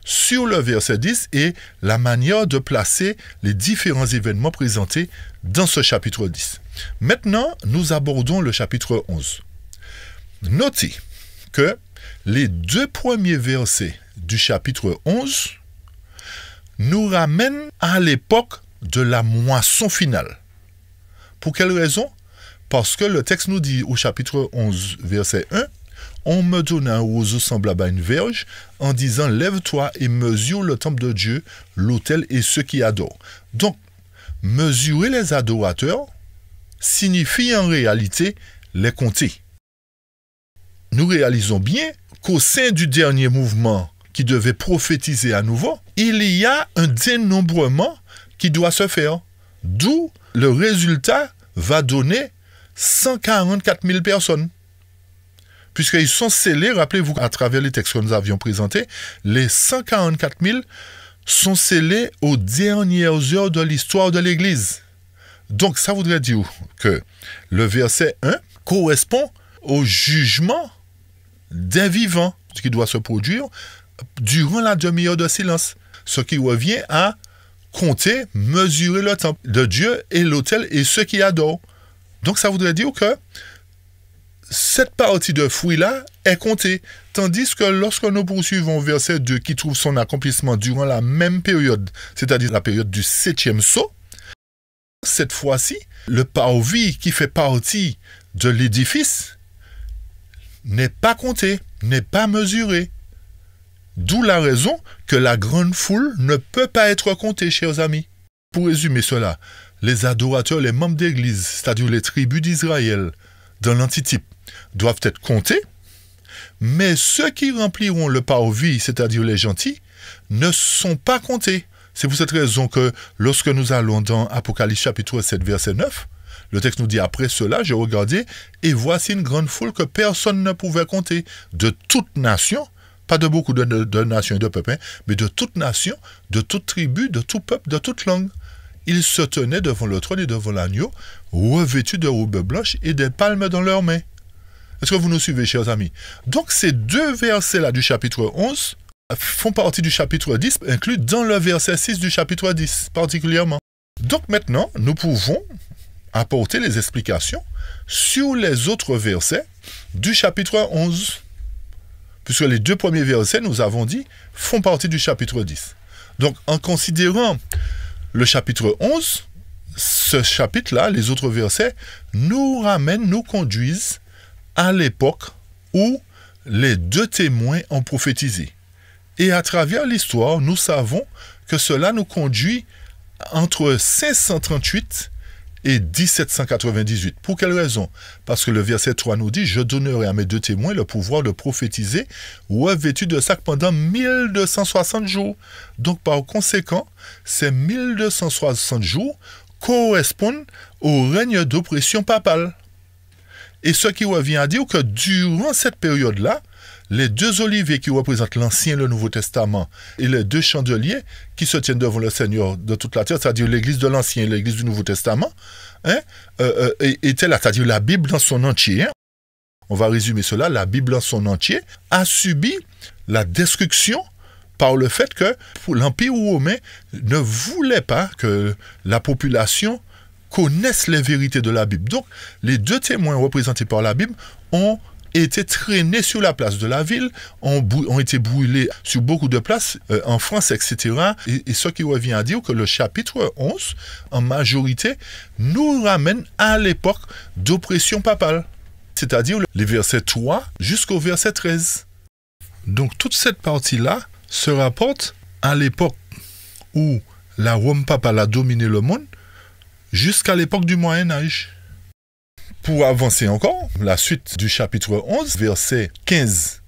sur le verset 10 et la manière de placer les différents événements présentés dans ce chapitre 10. Maintenant, nous abordons le chapitre 11. Notez que les 2 premiers versets du chapitre 11 nous ramènent à l'époque de la moisson finale. Pour quelle raison? Parce que le texte nous dit au chapitre 11, verset 1, « On me donna un roseau semblable à une verge, en disant, lève-toi et mesure le temple de Dieu, l'autel et ceux qui adorent. » Donc, mesurer les adorateurs signifie en réalité les compter. Nous réalisons bien qu'au sein du dernier mouvement qui devait prophétiser à nouveau, il y a un dénombrement qui doit se faire. D'où le résultat va donner 144 000 personnes. Puisqu'ils sont scellés, rappelez-vous, à travers les textes que nous avions présentés, les 144 000 sont scellés aux dernières heures de l'histoire de l'Église. Donc, ça voudrait dire que le verset 1 correspond au jugement des vivants, ce qui doit se produire durant la demi-heure de silence, ce qui revient à compter, mesurer le temple de Dieu et l'autel et ceux qui adorent. Donc, ça voudrait dire que cette partie de fruits-là est comptée, tandis que lorsque nous poursuivons verset 2 qui trouve son accomplissement durant la même période, c'est-à-dire la période du 7e sceau, cette fois-ci, le parvis qui fait partie de l'édifice n'est pas compté, n'est pas mesuré. D'où la raison que la grande foule ne peut pas être comptée, chers amis. Pour résumer cela, les adorateurs, les membres d'église, c'est-à-dire les tribus d'Israël, dans l'antitype, doivent être comptés, mais ceux qui rempliront le parvis, c'est-à-dire les gentils, ne sont pas comptés. C'est pour cette raison que lorsque nous allons dans Apocalypse chapitre 7, verset 9, le texte nous dit, après cela, j'ai regardé, et voici une grande foule que personne ne pouvait compter, de toute nation, pas de beaucoup de nations et de peuples, mais de toute nation, de toute tribu, de tout peuple, de toute langue. Ils se tenaient devant le trône et devant l'agneau, revêtus de robes blanches et des palmes dans leurs mains. Est-ce que vous nous suivez, chers amis? Donc, ces 2 versets-là du chapitre 11 font partie du chapitre 10, inclus dans le verset 6 du chapitre 10, particulièrement. Donc, maintenant, nous pouvons apporter les explications sur les autres versets du chapitre 11. Puisque les 2 premiers versets, nous avons dit, font partie du chapitre 10. Donc, en considérant le chapitre 11, ce chapitre-là, les autres versets, nous ramènent, nous conduisent à l'époque où les 2 témoins ont prophétisé. Et à travers l'histoire, nous savons que cela nous conduit entre 538 et 1798. Pour quelle raison? Parce que le verset 3 nous dit « Je donnerai à mes 2 témoins le pouvoir de prophétiser revêtus de sac pendant 1260 jours. » Donc par conséquent, ces 1260 jours correspondent au règne d'oppression papale. Et ce qui revient à dire que durant cette période-là, les deux oliviers qui représentent l'Ancien et le Nouveau Testament et les deux chandeliers qui se tiennent devant le Seigneur de toute la terre, c'est-à-dire l'Église de l'Ancien et l'Église du Nouveau Testament, étaient là, c'est-à-dire la Bible dans son entier. On va résumer cela, la Bible dans son entier a subi la destruction par le fait que l'Empire romain ne voulait pas que la population connaisse les vérités de la Bible. Donc, les deux témoins représentés par la Bible ont été traînés sur la place de la ville, ont été brûlés sur beaucoup de places, en France, etc. Et ce qui revient à dire que le chapitre 11, en majorité, nous ramène à l'époque d'oppression papale, c'est-à-dire les versets 3 jusqu'au verset 13. Donc, toute cette partie-là se rapporte à l'époque où la Rome papale a dominé le monde jusqu'à l'époque du Moyen-Âge. Pour avancer encore, la suite du chapitre 11, verset 15.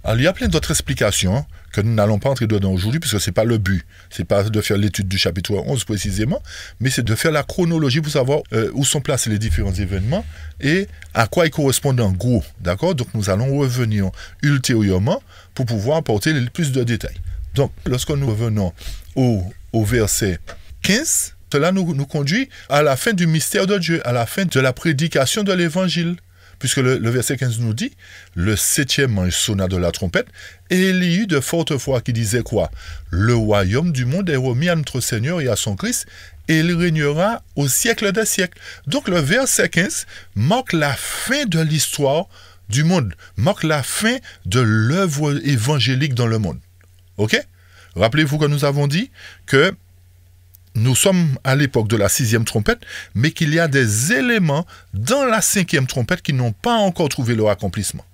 Alors, il y a plein d'autres explications que nous n'allons pas entrer dedans aujourd'hui, puisque ce n'est pas le but. Ce n'est pas de faire l'étude du chapitre 11 précisément, mais c'est de faire la chronologie pour savoir où sont placés les différents événements et à quoi ils correspondent en gros. D'accord? Donc, nous allons revenir ultérieurement pour pouvoir apporter plus de détails. Donc, lorsque nous revenons au verset 15, cela nous conduit à la fin du mystère de Dieu, à la fin de la prédication de l'évangile. Puisque le verset 15 nous dit, le 7e ange sonna de la trompette, et il y eut de fortes voix qui disaient quoi? Le royaume du monde est remis à notre Seigneur et à son Christ, et il régnera au siècle des siècles. Donc le verset 15 marque la fin de l'histoire du monde, marque la fin de l'œuvre évangélique dans le monde. Ok? Rappelez-vous que nous avons dit que nous sommes à l'époque de la 6e trompette, mais qu'il y a des éléments dans la 5e trompette qui n'ont pas encore trouvé leur accomplissement.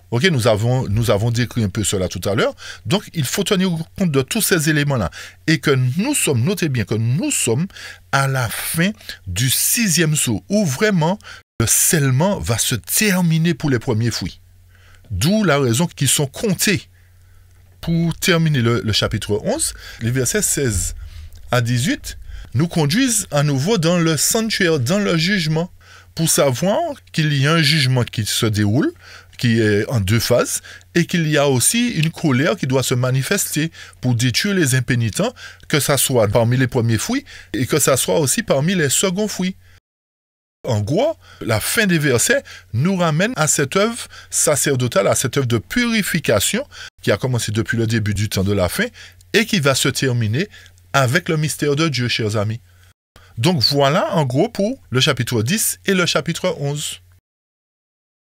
Ok, nous avons décrit un peu cela tout à l'heure. Donc, il faut tenir compte de tous ces éléments-là. Et que nous sommes, notez bien que nous sommes à la fin du 6e sceau, où vraiment le scellement va se terminer pour les premiers fruits. D'où la raison qu'ils sont comptés. Pour terminer le chapitre 11, les versets 16 à 18, nous conduisent à nouveau dans le sanctuaire, dans le jugement, pour savoir qu'il y a un jugement qui se déroule, qui est en deux phases, et qu'il y a aussi une colère qui doit se manifester pour détruire les impénitents, que ça soit parmi les premiers fruits, et que ça soit aussi parmi les seconds fruits. En gros, la fin des versets nous ramène à cette œuvre sacerdotale, à cette œuvre de purification, qui a commencé depuis le début du temps de la fin, et qui va se terminer avec le mystère de Dieu, chers amis. Donc voilà, en gros, pour le chapitre 10 et le chapitre 11.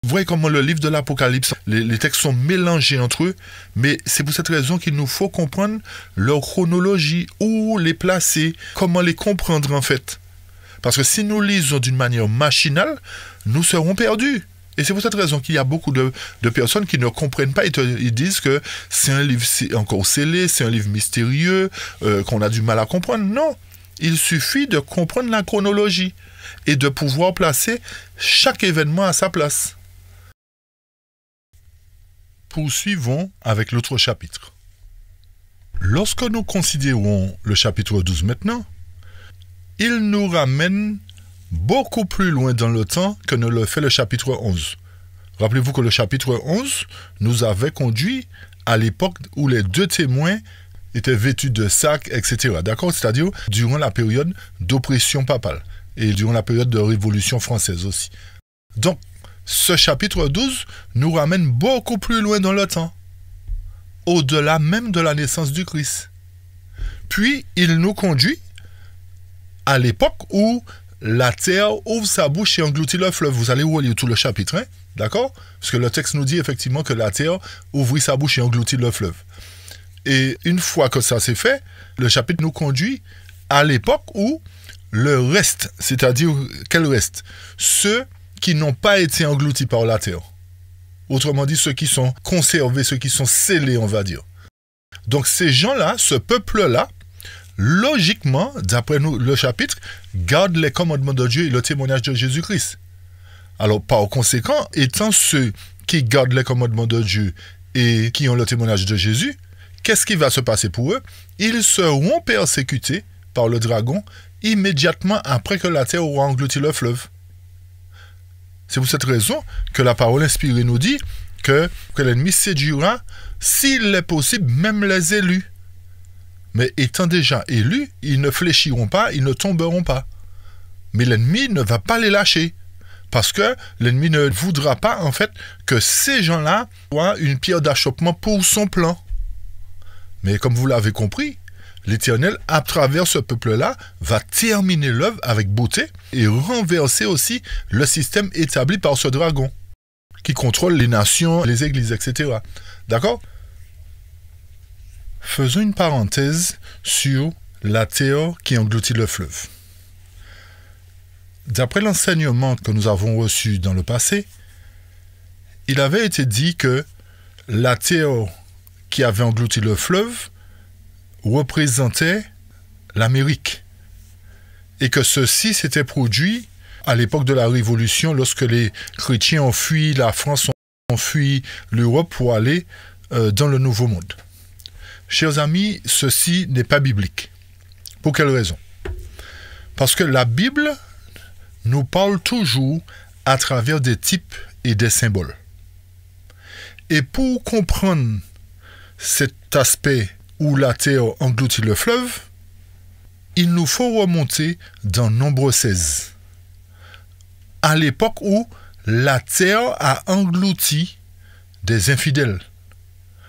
Vous voyez comment le livre de l'Apocalypse, les textes sont mélangés entre eux, mais c'est pour cette raison qu'il nous faut comprendre leur chronologie, où les placer, comment les comprendre en fait. Parce que si nous lisons d'une manière machinale, nous serons perdus. Et c'est pour cette raison qu'il y a beaucoup de personnes qui ne comprennent pas. Ils disent que c'est un livre encore scellé, c'est un livre mystérieux, qu'on a du mal à comprendre. Non, il suffit de comprendre la chronologie et de pouvoir placer chaque événement à sa place. Poursuivons avec l'autre chapitre. Lorsque nous considérons le chapitre 12 maintenant, il nous ramène beaucoup plus loin dans le temps que ne le fait le chapitre 11. Rappelez-vous que le chapitre 11 nous avait conduit à l'époque où les deux témoins étaient vêtus de sacs, etc. D'accord? C'est-à-dire durant la période d'oppression papale et durant la période de Révolution française aussi. Donc, ce chapitre 12 nous ramène beaucoup plus loin dans le temps, au-delà même de la naissance du Christ. Puis, il nous conduit à l'époque où la terre ouvre sa bouche et engloutit le fleuve. Vous allez relire tout le chapitre, hein? D'accord? Parce que le texte nous dit effectivement que la terre ouvrit sa bouche et engloutit le fleuve. Et une fois que ça s'est fait, le chapitre nous conduit à l'époque où le reste, c'est-à-dire quel reste? Ceux qui n'ont pas été engloutis par la terre. Autrement dit, ceux qui sont conservés, ceux qui sont scellés, on va dire. Donc ces gens-là, ce peuple-là, logiquement, d'après nous, le chapitre, garde les commandements de Dieu et le témoignage de Jésus-Christ. Alors, par conséquent, étant ceux qui gardent les commandements de Dieu et qui ont le témoignage de Jésus, qu'est-ce qui va se passer pour eux? Ils seront persécutés par le dragon immédiatement après que la terre aura englouti le fleuve. C'est pour cette raison que la parole inspirée nous dit que l'ennemi séduira, s'il est possible, même les élus. Mais étant déjà élus, ils ne fléchiront pas, ils ne tomberont pas. Mais l'ennemi ne va pas les lâcher. Parce que l'ennemi ne voudra pas, en fait, que ces gens-là soient une pierre d'achoppement pour son plan. Mais comme vous l'avez compris, l'Éternel, à travers ce peuple-là, va terminer l'œuvre avec beauté et renverser aussi le système établi par ce dragon, qui contrôle les nations, les églises, etc. D'accord ? Faisons une parenthèse sur la terre qui engloutit le fleuve. D'après l'enseignement que nous avons reçu dans le passé, il avait été dit que la terre qui avait englouti le fleuve représentait l'Amérique et que ceci s'était produit à l'époque de la Révolution lorsque les chrétiens ont fui la France, ont fui l'Europe pour aller dans le Nouveau Monde. Chers amis, ceci n'est pas biblique. Pour quelle raison ? Parce que la Bible nous parle toujours à travers des types et des symboles. Et pour comprendre cet aspect où la terre engloutit le fleuve, il nous faut remonter dans Nombre 16, à l'époque où la terre a englouti des infidèles.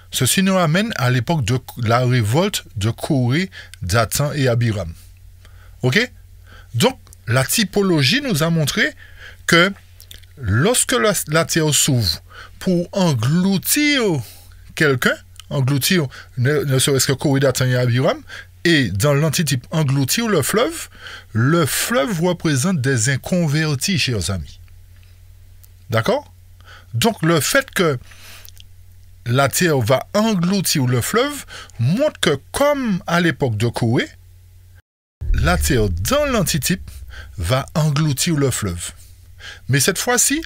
Ceci nous ramène à l'époque de la révolte de Corée, Dathan et Abiram. Ok ? Donc, la typologie nous a montré que lorsque la terre s'ouvre pour engloutir quelqu'un, engloutir ne serait-ce que Corée, Dathan et Abiram, et dans l'antitype engloutir le fleuve représente des inconvertis, chers amis. D'accord ? Donc, le fait que la terre va engloutir le fleuve montre que, comme à l'époque de Corée, la terre dans l'antitype va engloutir le fleuve. Mais cette fois-ci,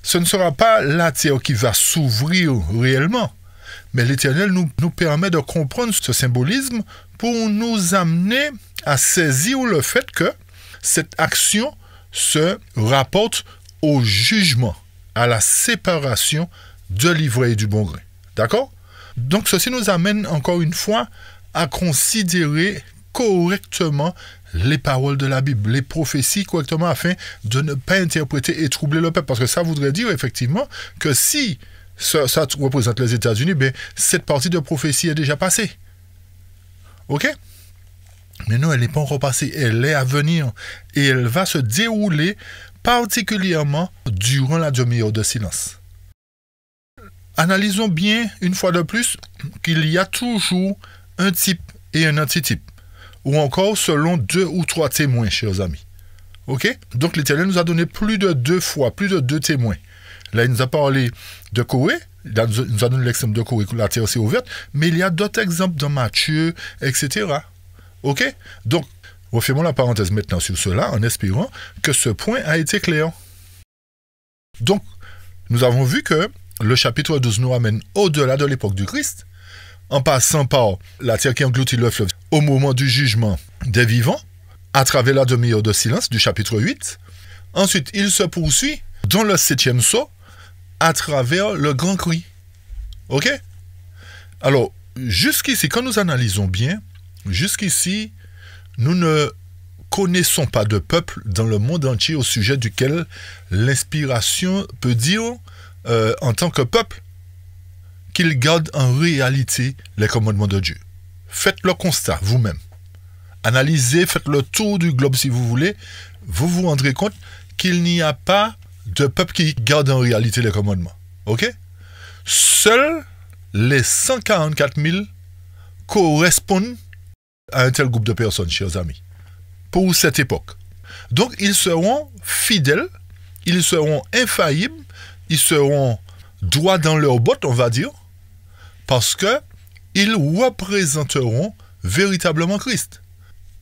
ce ne sera pas la terre qui va s'ouvrir réellement, mais l'Éternel nous permet de comprendre ce symbolisme pour nous amener à saisir le fait que cette action se rapporte au jugement, à la séparation de l'ivraie et du bon grain. D'accord ? Donc, ceci nous amène encore une fois à considérer correctement les paroles de la Bible, les prophéties correctement afin de ne pas interpréter et troubler le peuple. Parce que ça voudrait dire effectivement que si ça représente les États-Unis, ben, cette partie de prophétie est déjà passée. Ok ? Mais non, elle n'est pas encore passée, elle est à venir. Et elle va se dérouler particulièrement durant la demi-heure de silence. Analysons bien, une fois de plus, qu'il y a toujours un type et un antitype, ou encore selon 2 ou 3 témoins, chers amis. Ok ? Donc l'Éternel nous a donné plus de 2 fois, plus de 2 témoins. Là, il nous a parlé de Corée, il nous a donné l'exemple de Corée, la terre s'est ouverte, mais il y a d'autres exemples dans Matthieu, etc. Ok ? Donc, refermons la parenthèse maintenant sur cela, en espérant que ce point a été clair. Donc, nous avons vu que le chapitre 12 nous ramène au-delà de l'époque du Christ, en passant par la terre qui engloutit le fleuve au moment du jugement des vivants, à travers la demi-heure de silence du chapitre 8. Ensuite, il se poursuit dans le 7e sceau, à travers le grand cri. Ok ? Alors, jusqu'ici, quand nous analysons bien, jusqu'ici, nous ne connaissons pas de peuple dans le monde entier au sujet duquel l'inspiration peut dire, en tant que peuple, qu'il garde en réalité les commandements de Dieu. Faites le constat vous-même. Analysez, faites le tour du globe si vous voulez. Vous vous rendrez compte qu'il n'y a pas de peuple qui garde en réalité les commandements. Ok ? Seuls les 144 000 correspondent à un tel groupe de personnes, chers amis, pour cette époque. Donc, ils seront fidèles, ils seront infaillibles, ils seront droits dans leurs bottes, on va dire, parce qu'ils représenteront véritablement Christ.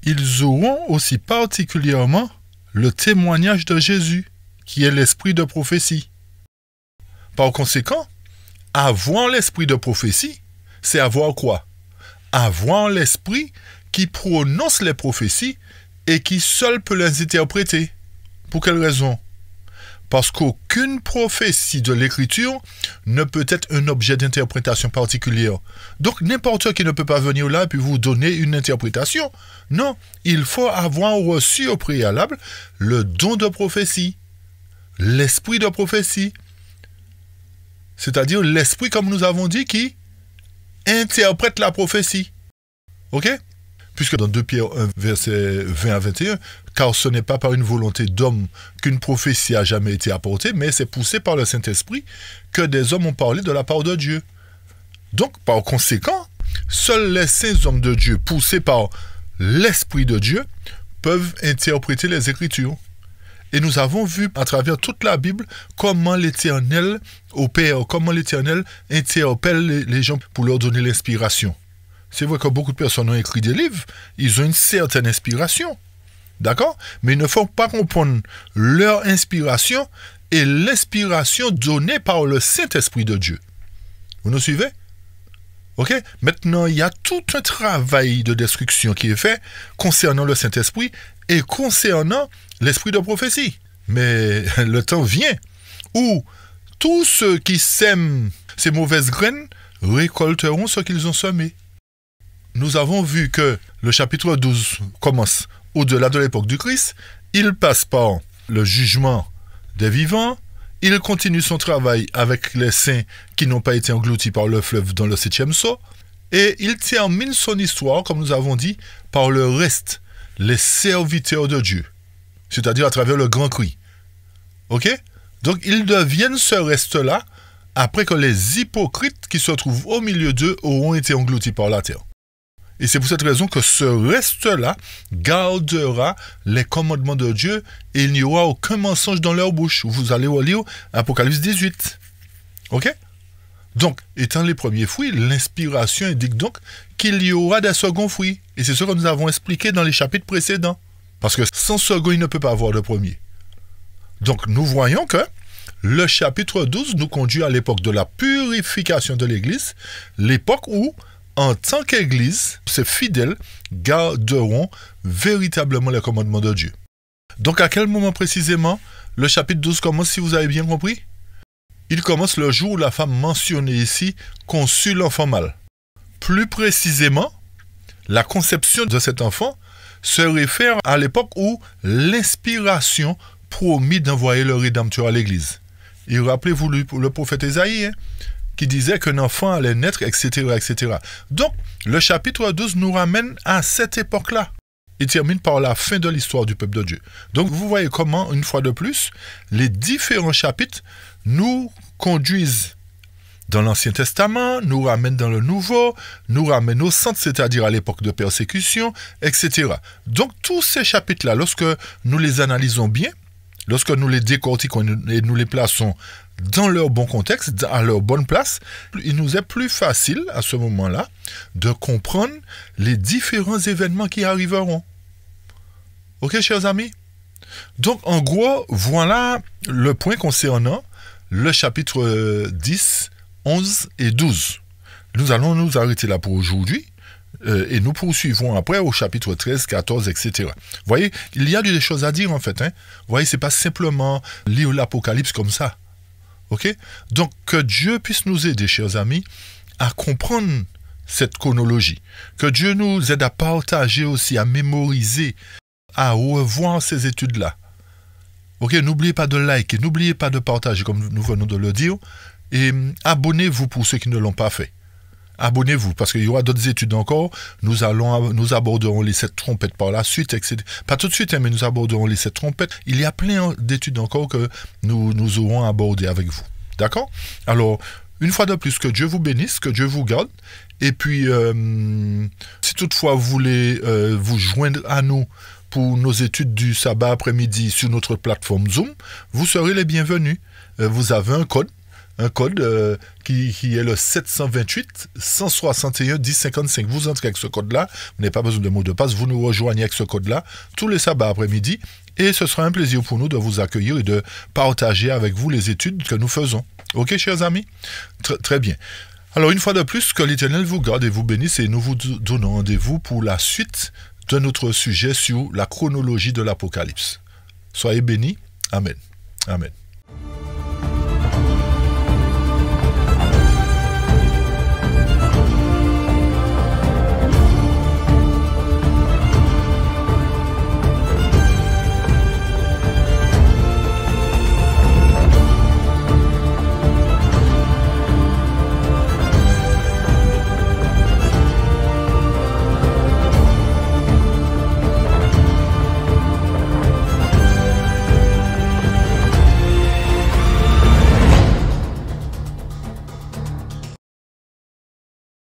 Ils auront aussi particulièrement le témoignage de Jésus, qui est l'esprit de prophétie. Par conséquent, avoir l'esprit de prophétie, c'est avoir quoi ? Avoir l'esprit qui prononce les prophéties et qui seul peut les interpréter. Pour quelle raison ? Parce qu'aucune prophétie de l'Écriture ne peut être un objet d'interprétation particulière. Donc n'importe qui ne peut pas venir là et puis vous donner une interprétation. Non, il faut avoir reçu au préalable le don de prophétie, l'esprit de prophétie. C'est-à-dire l'esprit, comme nous avons dit, qui interprète la prophétie. Ok? Puisque dans 2 Pierre 1, verset 20 à 21, car ce n'est pas par une volonté d'homme qu'une prophétie a jamais été apportée, mais c'est poussé par le Saint-Esprit que des hommes ont parlé de la part de Dieu. Donc, par conséquent, seuls les saints hommes de Dieu, poussés par l'Esprit de Dieu, peuvent interpréter les Écritures. Et nous avons vu à travers toute la Bible comment l'Éternel opère, comment l'Éternel interpelle les gens pour leur donner l'inspiration. C'est vrai que beaucoup de personnes ont écrit des livres, ils ont une certaine inspiration, d'accord? Mais il ne faut pas comprendre leur inspiration et l'inspiration donnée par le Saint-Esprit de Dieu. Vous nous suivez? Ok? Maintenant, il y a tout un travail de destruction qui est fait concernant le Saint-Esprit et concernant l'esprit de prophétie. Mais le temps vient où tous ceux qui sèment ces mauvaises graines récolteront ce qu'ils ont semé. Nous avons vu que le chapitre 12 commence au-delà de l'époque du Christ. Il passe par le jugement des vivants. Il continue son travail avec les saints qui n'ont pas été engloutis par le fleuve dans le 7e sceau. Et il termine son histoire, comme nous avons dit, par le reste, les serviteurs de Dieu. C'est-à-dire à travers le grand cri. Ok? Donc ils deviennent ce reste-là après que les hypocrites qui se trouvent au milieu d'eux auront été engloutis par la terre. Et c'est pour cette raison que ce reste-là gardera les commandements de Dieu et il n'y aura aucun mensonge dans leur bouche. Vous allez lire Apocalypse 18. Ok? Donc, étant les premiers fruits, l'inspiration indique donc qu'il y aura des seconds fruits. Et c'est ce que nous avons expliqué dans les chapitres précédents. Parce que sans second, il ne peut pas avoir de premier. Donc, nous voyons que le chapitre 12 nous conduit à l'époque de la purification de l'Église, l'époque où en tant qu'Église, ces fidèles garderont véritablement les commandements de Dieu. Donc à quel moment précisément le chapitre 12 commence, si vous avez bien compris? Il commence le jour où la femme mentionnée ici conçut l'enfant mâle. Plus précisément, la conception de cet enfant se réfère à l'époque où l'inspiration promit d'envoyer le Rédempteur à l'Église. Et rappelez-vous le prophète Ésaïe, qui disait qu'un enfant allait naître, etc., etc. Donc, le chapitre 12 nous ramène à cette époque-là. Il termine par la fin de l'histoire du peuple de Dieu. Donc, vous voyez comment, une fois de plus, les différents chapitres nous conduisent dans l'Ancien Testament, nous ramènent dans le Nouveau, nous ramènent au centre, c'est-à-dire à l'époque de persécution, etc. Donc, tous ces chapitres-là, lorsque nous les analysons bien, lorsque nous les décortiquons et nous les plaçons dans leur bon contexte, à leur bonne place, il nous est plus facile, à ce moment-là, de comprendre les différents événements qui arriveront. Ok, chers amis? Donc, en gros, voilà le point concernant le chapitre 10, 11 et 12. Nous allons nous arrêter là pour aujourd'hui, et nous poursuivons après au chapitre 13, 14, etc. Vous voyez, il y a des choses à dire, en fait. Vous voyez, c'est pas simplement lire l'Apocalypse comme ça. Ok? Donc, que Dieu puisse nous aider, chers amis, à comprendre cette chronologie. Que Dieu nous aide à partager aussi, à mémoriser, à revoir ces études-là. Ok? N'oubliez pas de liker, n'oubliez pas de partager, comme nous venons de le dire. Et abonnez-vous pour ceux qui ne l'ont pas fait. Abonnez-vous, parce qu'il y aura d'autres études encore. Nous aborderons les 7 trompettes par la suite, etc. Pas tout de suite, mais nous aborderons les 7 trompettes. Il y a plein d'études encore que nous aurons abordées avec vous. D'accord? Alors, une fois de plus, que Dieu vous bénisse, que Dieu vous garde. Et puis, si toutefois vous voulez vous joindre à nous pour nos études du sabbat après-midi sur notre plateforme Zoom, vous serez les bienvenus. Vous avez un code qui est le 728-161-1055. Vous entrez avec ce code-là, vous n'avez pas besoin de mot de passe, vous nous rejoignez avec ce code-là tous les sabbats après-midi, et ce sera un plaisir pour nous de vous accueillir et de partager avec vous les études que nous faisons. Ok, chers amis? Très bien. Alors, une fois de plus, que l'Éternel vous garde et vous bénisse, et nous vous donnons rendez-vous pour la suite de notre sujet sur la chronologie de l'Apocalypse. Soyez bénis. Amen. Amen.